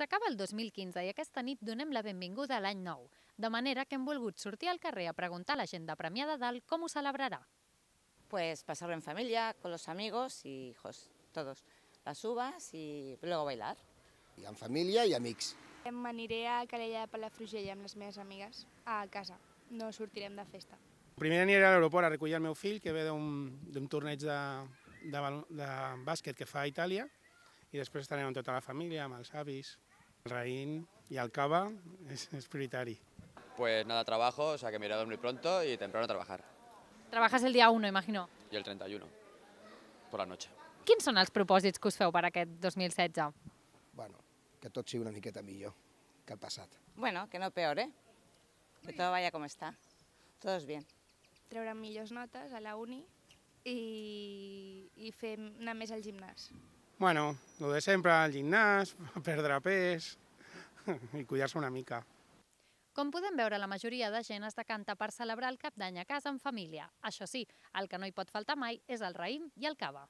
S'acaba el 2015 i aquesta nit donem la benvinguda a l'any nou, de manera que hem volgut sortir al carrer a preguntar a la gent de Premià de Dalt com ho celebrarà. Pues pasarlo en familia, con los amigos y hijos, todos. Las uvas y luego bailar. I en família i amics. M'aniré a Calella de Palafrugell amb les meves amigues, a casa. No sortirem de festa. Primer aniré a l'aeroport a recollir el meu fill, que ve d'un torneig de bàsquet que fa a Itàlia, i després estarem amb tota la família, amb els avis. El raïm i el cava és prioritari. Pues nada, trabajo, o sea que me iré a dormir pronto y temprano a trabajar. Trabajas el día 1, imagino. Y el 31, por la noche. Quins són els propòsits que us feu per aquest 2016? Bueno, que tot sigui una miqueta millor que el passat. Bueno, que no peor, ¿eh? Que todo vaya como está. Todos bien. Treure millors notes a la uni i anar més al gimnàs. Bueno, lo de sempre, al gimnàs, perdre pes i cuidar-se una mica. Com podem veure, la majoria de gent es decanta per celebrar el cap d'any a casa en família. Això sí, el que no hi pot faltar mai és el raïm i el cava.